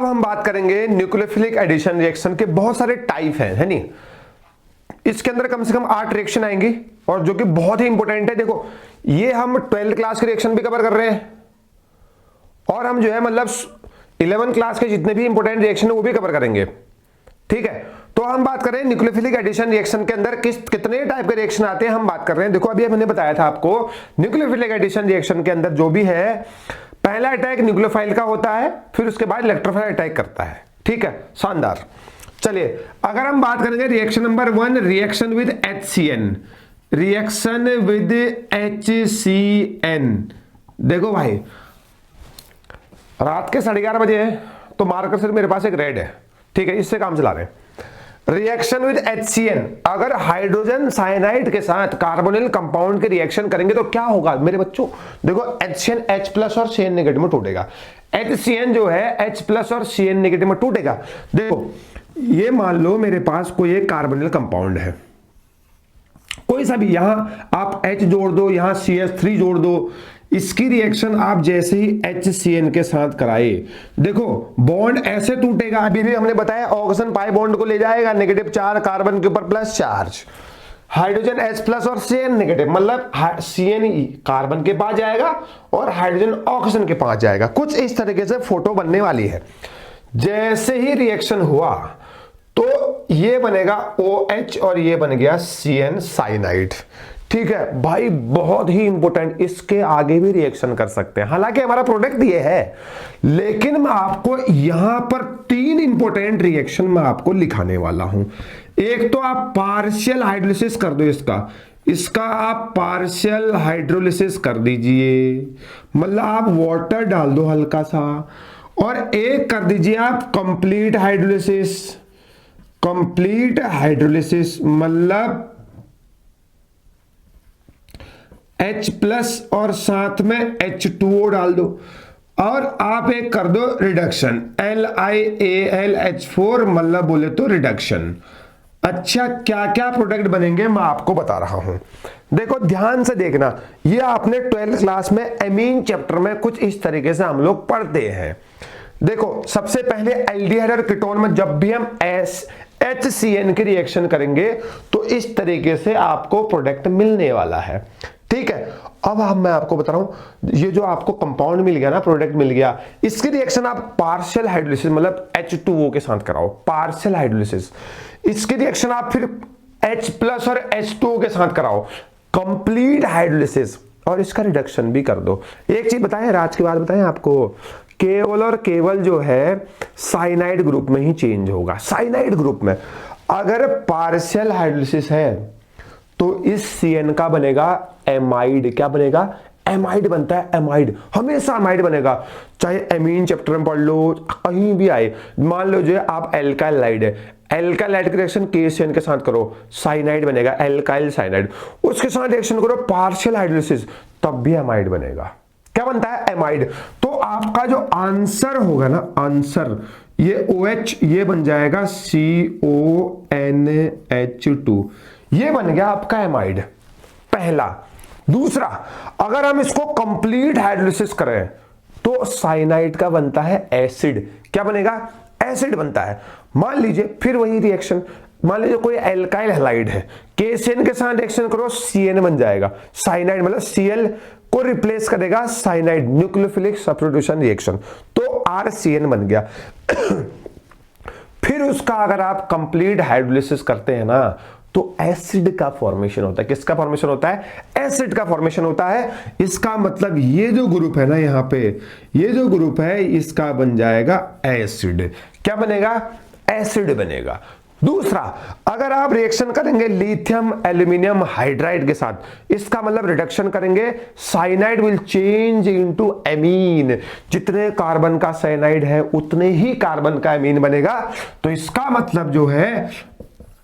हम बात करेंगे न्यूक्लियोफिलिक एडिशन रिएक्शन के बहुत सारे टाइप हैं, है नहीं। इसके अंदर कम से कम 8 रिएक्शन आएंगी और जो कि बहुत ही इंपॉर्टेंट है। देखो ये हम 12th क्लास के रिएक्शन भी कवर कर रहे हैं और हम जो है मतलब 11th क्लास के जितने भी इंपॉर्टेंट रिएक्शन है वो भी कवर करेंगे, ठीक है। तो हम बात करें न्यूक्लियोफिलिक एडिशन रिएक्शन के अंदर कितने टाइप के रिएक्शन आते हैं हम बात कर रहे हैं। देखो अभी मैंने बताया था आपको न्यूक्लियोफिलिक एडिशन रिएक्शन के अंदर जो भी है, पहला अटैक न्यूक्लियोफाइल का होता है, फिर उसके बाद इलेक्ट्रोफाइल अटैक करता है, ठीक है, शानदार। चलिए अगर हम बात करेंगे reaction number 1, reaction with HCN, reaction with HCN। देखो भाई रात के 11:30 बजे है तो मार्कर सिर्फ मेरे पास एक रेड है, ठीक है, इससे काम चला रहे हैं। रिएक्शन विद HCN, अगर हाइड्रोजन साइनाइड के साथ कार्बोनिल कंपाउंड के रिएक्शन करेंगे तो क्या होगा मेरे बच्चों। देखो HCN H+ और CN नेगेटिव में टूटेगा, HCN जो है H+ और CN नेगेटिव में टूटेगा। देखो ये मान लो मेरे पास कोई एक कार्बोनिल कंपाउंड है, कोई सा भी, यहां आप H जोड़ दो, यहां CH3 जोड़ दो, इसकी रिएक्शन आप जैसे ही HCN के साथ कराए, देखो बॉन्ड ऐसे टूटेगा। अभी भी हमने बताया ऑक्सीजन पाई बॉन्ड को ले जाएगा, नेगेटिव चार्ज कार्बन के ऊपर प्लस चार्ज, हाइड्रोजन H+ और CN नेगेटिव, मतलब CN कार्बन के पास जाएगा और हाइड्रोजन ऑक्सीजन के पास जाएगा। कुछ इस तरीके से फोटो बनने वाली है। जैसे ही रिएक्शन हुआ तो ये बनेगा OH और ये बन गया CN साइनाइड, ठीक है भाई, बहुत ही इंपॉर्टेंट। इसके आगे भी रिएक्शन कर सकते हैं, हालांकि हमारा प्रोडक्ट ये है, लेकिन मैं आपको यहां पर 3 इंपॉर्टेंट रिएक्शन मैं आपको लिखाने वाला हूं। एक तो आप पार्शियल हाइड्रोलिसिस कर दो, इसका आप पार्शियल हाइड्रोलिसिस कर दीजिए, मतलब आप वाटर डाल दो हल्का सा, और एक कर दीजिए आप कंप्लीट हाइड्रोलिसिस। कंप्लीट हाइड्रोलिसिस मतलब H+ और साथ में H2O डाल दो, और आप एक कर दो रिडक्शन, LiAlH4, मतलब बोले तो रिडक्शन। अच्छा क्या क्या प्रोडक्ट बनेंगे मैं आपको बता रहा हूं। देखो ध्यान से देखना, ये आपने 12th क्लास में एमीन चैप्टर में कुछ इस तरीके से हम लोग पढ़ते हैं। देखो सबसे पहले एल्डिहाइड और कीटोन में जब भी हम HCN की रिएक्शन करेंगे तो इस तरीके से आपको प्रोडक्ट मिलने वाला है, ठीक है। अब मैं आपको बता रहा हूं, ये जो आपको कंपाउंड मिल गया ना, प्रोडक्ट मिल गया, इसकी रिएक्शन आप पार्शियल हाइड्रोलिसिस मतलब H2O के साथ कराओ, पार्शियल हाइड्रोलिसिस। इसकी रिएक्शन आप फिर H+ और H2O के साथ कराओ, कंप्लीट हाइड्रोलिसिस, और इसका रिडक्शन भी कर दो। एक चीज बताएं, राज की बात बताएं आपको, केवल और केवल जो है साइनाइड ग्रुप में ही चेंज होगा। साइनाइड ग्रुप में अगर पार्शियल हाइड्रोलिसिस है तो इस CN का बनेगा एमाइड। क्या बनेगा? एमाइड बनता है, एमाइड हमेशा एमाइड बनेगा, चाहे एमीन चैप्टर में पढ़ लो, कहीं भी आए। मान लो जो है आप एल्काइल लाइड है, एल्काइल लाइड की रिएक्शन KCN के साथ करो, साइनाइड बनेगा, एल्काइल साइनाइड। उसके साथ रिएक्शन करो पार्शियल हाइड्रोलिसिस, तब भी एमाइड बनेगा। क्या बनता है? एमाइड। तो आपका जो आंसर होगा ना, आंसर ये OH, ये बन जाएगा CONH2, ये बन गया आपका एमाइड, पहला। दूसरा, अगर हम इसको कंप्लीट हाइड्रोलिसिस करें तो साइनाइड का बनता है एसिड। क्या बनेगा? एसिड बनता है। मान लीजिए फिर वही रिएक्शन, मान लीजिए कोई एल्काइल हैलाइड है, KCN के साथ रिएक्शन करो, CN बन जाएगा, साइनाइड, मतलब Cl को रिप्लेस करेगा साइनाइड, न्यूक्लियोफिलिक सब्स्टिट्यूशन रिएक्शन, तो RCN बन गया। फिर उसका अगर आप कंप्लीट हाइड्रोलिसिस करते हैं ना तो एसिड का फॉर्मेशन होता है। किसका फॉर्मेशन होता है? एसिड का फॉर्मेशन होता है। इसका मतलब ये जो ग्रुप है ना, यहां पे ये जो ग्रुप है इसका बन जाएगा एसिड। क्या बनेगा? एसिड बनेगा। दूसरा, अगर आप रिएक्शन करेंगे लिथियम एल्यूमिनियम हाइड्राइड के साथ, इसका मतलब रिडक्शन करेंगे, cyanide will change into amine. जितने कार्बन का साइनाइड है उतने ही कार्बन का एमीन बनेगा। तो इसका मतलब जो है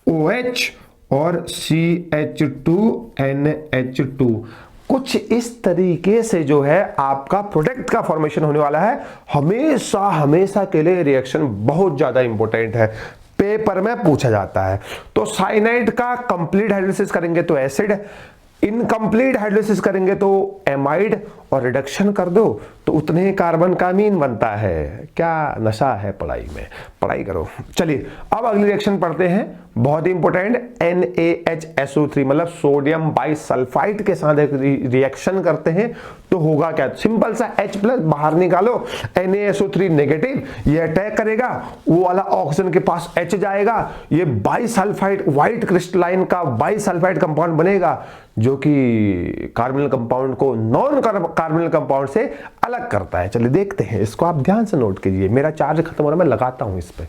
OH और CH2NH2, कुछ इस तरीके से जो है आपका प्रोडक्ट का फॉर्मेशन होने वाला है। हमेशा हमेशा के लिए रिएक्शन बहुत ज्यादा इंपॉर्टेंट है, पेपर में पूछा जाता है। तो साइनाइड का कंप्लीट हाइड्रोलिसिस करेंगे तो एसिड, इनकम्प्लीट हाइड्रोलिसिस करेंगे तो एमाइड, और रिडक्शन कर दो तो उतने ही कार्बन का अमीन बनता है। क्या नशा है पढ़ाई में, पढ़ाई करो। चलिए अब अगली रिएक्शन पढ़ते हैं, बहुत ही इंपॉर्टेंट, NaHSO3 मतलब सोडियम बाइसल्फाइड के साथ एक रिएक्शन करते हैं तो होगा क्या, सिंपल सा H प्लस बाहर निकालो, NaSO3 नेगेटिव, ये अटैक करेगा, वो वाला ऑक्सीजन के पास H जाएगा, ये बाइसल्फाइड व्हाइट क्रिस्टलाइन का बाइसल्फाइड कंपाउंड बनेगा जो कि कार्बोनिल कंपाउंड को नॉन कार्बोनिल कंपाउंड से अलग करता है। चलिए देखते हैं इसको, आप ध्यान से नोट कीजिए, मेरा चार्ज खत्म हो रहा है, मैं लगाता हूं इस पे।